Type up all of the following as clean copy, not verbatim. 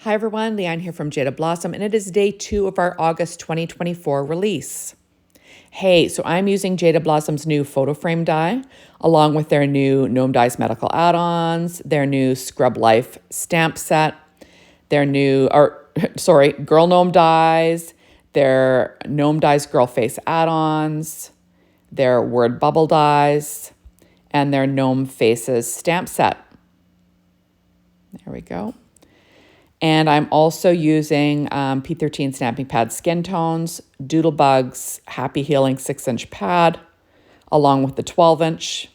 Hi everyone, Leanne here from Jada Blossom, and it is day 2 of our August 2024 release. Hey, so I'm using Jada Blossom's new photo frame die, along with their new Gnome Dies medical add-ons, their new Scrub Life stamp set, their new, Girl Gnome Dies, their Gnome Dies Girl Face add-ons, their Word Bubble Dies, and their Gnome Faces stamp set. There we go. And I'm also using P13 Stamping Pad Skin Tones, Doodlebug's Happy Healing 6-inch pad, along with the 12-inch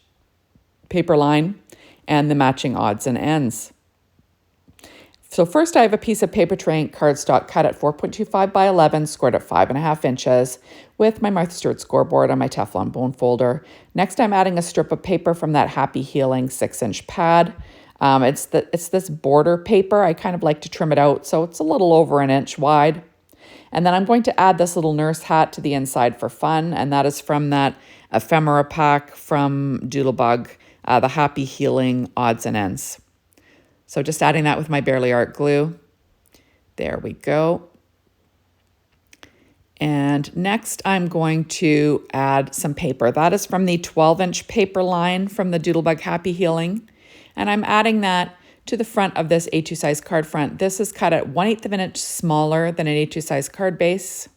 paper line and the matching odds and ends. So first I have a piece of paper tray ink cardstock cut at 4.25 by 11, scored at 5.5 inches with my Martha Stewart scoreboard on my Teflon bone folder. Next I'm adding a strip of paper from that Happy Healing 6-inch pad. It's this border paper. I kind of like to trim it out, so it's a little over an inch wide. And then I'm going to add this little nurse hat to the inside for fun, and that is from that ephemera pack from Doodlebug, the Happy Healing odds and ends. So just adding that with my Barely Art glue. There we go. And next I'm going to add some paper. That is from the 12-inch paper line from the Doodlebug Happy Healing. And I'm adding that to the front of this A2 size card front. This is cut at 1/8 of an inch smaller than an A2 size card base.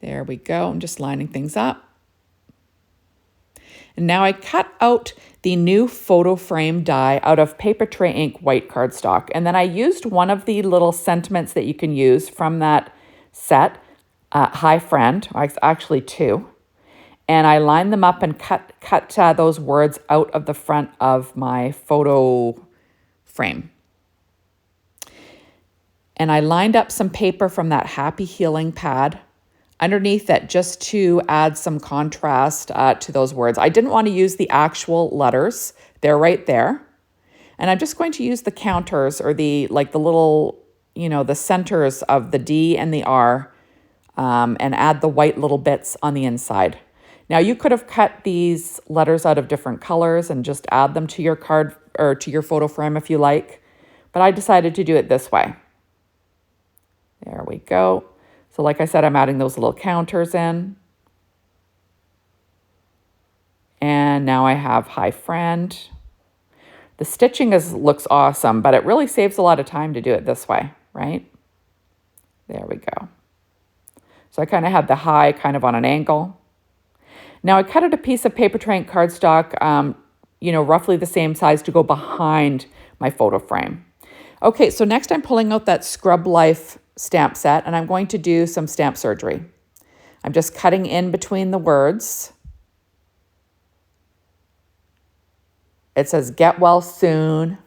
There we go. I'm just lining things up. And now I cut out the new photo frame die out of paper tray ink white cardstock. And then I used one of the little sentiments that you can use from that set, Hi Friend, actually 2. And I lined them up and cut those words out of the front of my photo frame. And I lined up some paper from that Happy Healing pad underneath it just to add some contrast to those words. I didn't want to use the actual letters. They're right there. And I'm just going to use the counters or the little, the centers of the D and the R and add the white little bits on the inside. Now you could have cut these letters out of different colors and just add them to your card or to your photo frame if you like, but I decided to do it this way. There we go. So like I said, I'm adding those little counters in. And now I have Hi Friend. The stitching looks awesome, but it really saves a lot of time to do it this way, right? There we go. So I kind of had the hi kind of on an angle. Now I cut out a piece of paper tray ink cardstock, roughly the same size to go behind my photo frame. Okay, so next I'm pulling out that Scrub Life stamp set and I'm going to do some stamp surgery. I'm just cutting in between the words. It says get well soon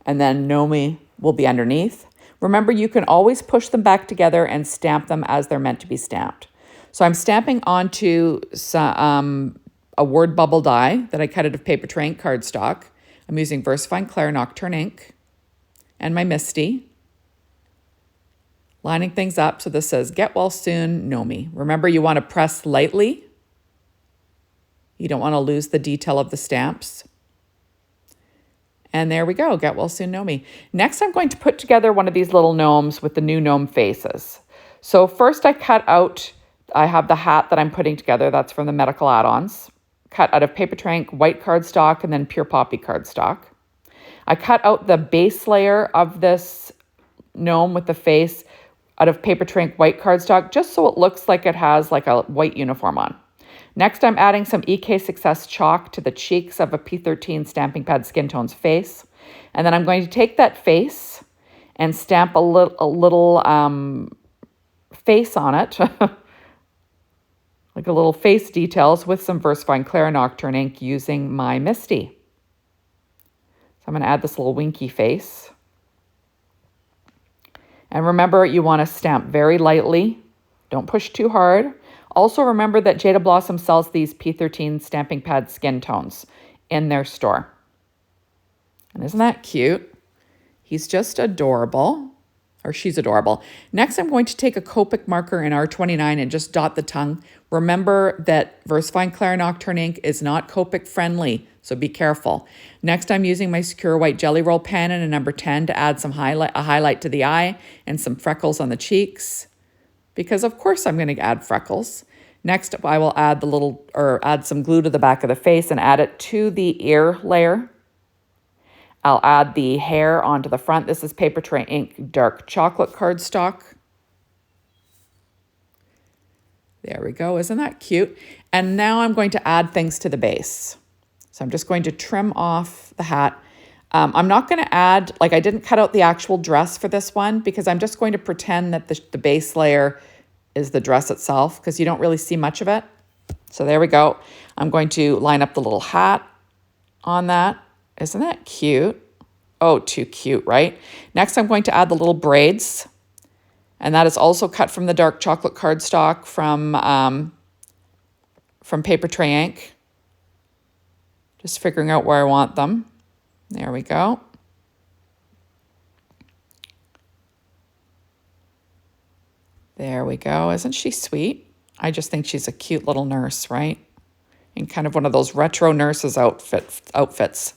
and then gnome will be underneath. Remember, you can always push them back together and stamp them as they're meant to be stamped. So I'm stamping onto a word bubble die that I cut out of paper tray ink cardstock. I'm using VersaFine Clair Nocturne ink and my Misty. Lining things up so this says, get well soon, gnome. Remember, you want to press lightly. You don't want to lose the detail of the stamps. And there we go, get well soon, gnome. Next, I'm going to put together one of these little gnomes with the new gnome faces. So first I have the hat that I'm putting together. That's from the medical add-ons, cut out of paper tray ink, white cardstock, and then pure poppy cardstock. I cut out the base layer of this gnome with the face out of paper tray ink, white cardstock, just so it looks like it has like a white uniform on. Next, I'm adding some EK Success chalk to the cheeks of a P13 Stamping Pad Skin Tones face. And then I'm going to take that face and stamp a little face on it. Like a little face details with some VersaFine Clair Nocturne ink using my Misty. So I'm going to add this little winky face. And remember, you want to stamp very lightly. Don't push too hard. Also remember that Jada Blossom sells these P13 Stamping Pad Skin Tones in their store. And isn't that cute? He's just adorable. or she's adorable. Next, I'm going to take a Copic marker in R29 and just dot the tongue. Remember that VersaFine Clair Nocturne ink is not Copic friendly, so be careful. Next, I'm using my Secure White Jelly Roll pen in a number 10 to add some highlight to the eye and some freckles on the cheeks, because of course I'm going to add freckles. Next, I will add add some glue to the back of the face and add it to the ear layer. I'll add the hair onto the front. This is Paper Tray Ink Dark Chocolate cardstock. There we go. Isn't that cute? And now I'm going to add things to the base. So I'm just going to trim off the hat. I'm not going to add, like I didn't cut out the actual dress for this one because I'm just going to pretend that the base layer is the dress itself because you don't really see much of it. So there we go. I'm going to line up the little hat on that. Isn't that cute? Oh, too cute, right? Next, I'm going to add the little braids. And that is also cut from the dark chocolate cardstock from Paper Tray Ink. Just figuring out where I want them. There we go. There we go. Isn't she sweet? I just think she's a cute little nurse, right? In kind of one of those retro nurses outfits.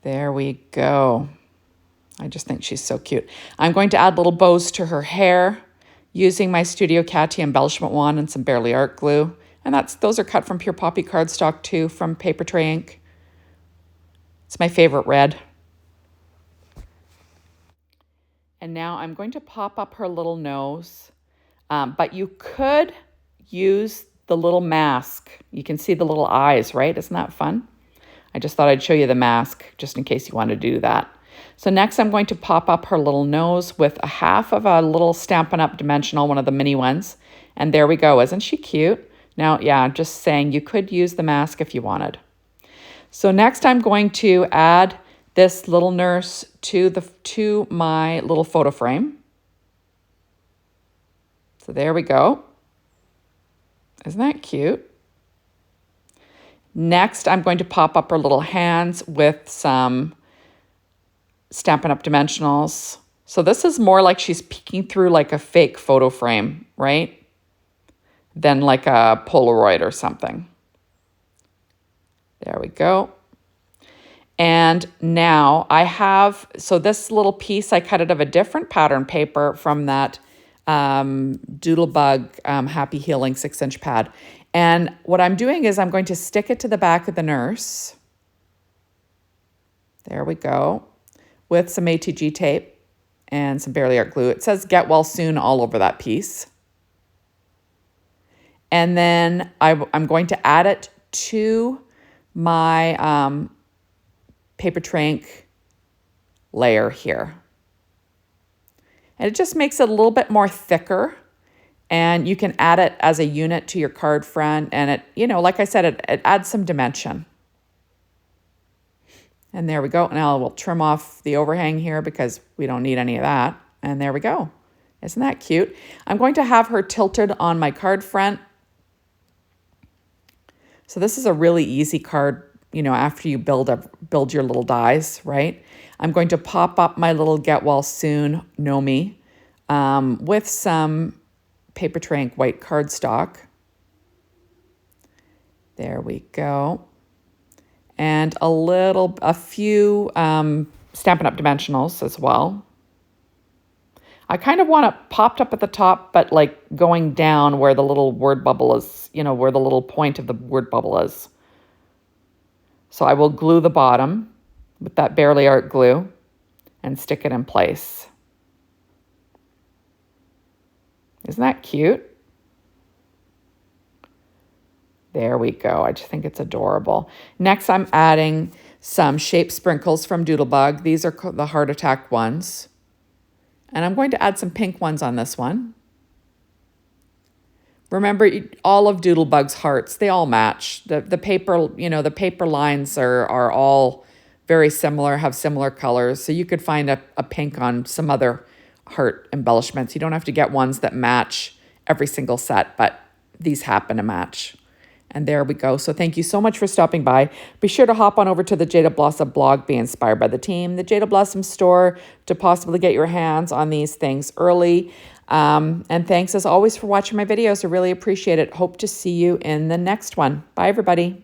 There we go. I just think she's so cute. I'm going to add little bows to her hair using my Studio Catty embellishment wand and some Barely Art glue. And those are cut from Pure Poppy cardstock too, from Paper Tray Ink. It's my favorite red. And now I'm going to pop up her little nose. But you could use the little mask. You can see the little eyes, right? Isn't that fun? I just thought I'd show you the mask just in case you want to do that. So next I'm going to pop up her little nose with a half of a little Stampin' Up! Dimensional, one of the mini ones. And there we go. Isn't she cute? Now, yeah, I'm just saying you could use the mask if you wanted. So next I'm going to add this little nurse to my little photo frame. So there we go. Isn't that cute? Next, I'm going to pop up her little hands with some Stampin' Up! Dimensionals. So this is more like she's peeking through like a fake photo frame, right? Than like a Polaroid or something. There we go. And now I have, so this little piece, I cut it of a different pattern paper from that Doodlebug Happy Healing 6-inch pad. And what I'm doing is I'm going to stick it to the back of the nurse. There we go. With some ATG tape and some Barely Art glue. It says Get Well Soon all over that piece. And then I'm going to add it to my Paper Tray Ink layer here. And it just makes it a little bit more thicker. And you can add it as a unit to your card front. And it, you know, like I said, it adds some dimension. And there we go. Now we'll trim off the overhang here because we don't need any of that. And there we go. Isn't that cute? I'm going to have her tilted on my card front. So this is a really easy card, you know, after you build your little dies, right? I'm going to pop up my little Get Well Soon gnome with some Paper Tray Ink white cardstock. There we go. And a few Stampin' Up! Dimensionals as well. I kind of want it popped up at the top, but like going down where the little word bubble is, you know, where the little point of the word bubble is. So I will glue the bottom with that Barely Art glue and stick it in place. Isn't that cute? There we go. I just think it's adorable. Next, I'm adding some shape sprinkles from Doodlebug. These are the Heart Attack ones. And I'm going to add some pink ones on this one. Remember, all of Doodlebug's hearts, they all match. The paper, you know, the paper lines are all very similar, have similar colors. So you could find a pink on some other heart embellishments. You don't have to get ones that match every single set, but these happen to match. And there we go. So thank you so much for stopping by. Be sure to hop on over to the Jada Blossom blog, Be Inspired by the Team, the Jada Blossom store to possibly get your hands on these things early. And thanks as always for watching my videos. I really appreciate it. Hope to see you in the next one. Bye, everybody.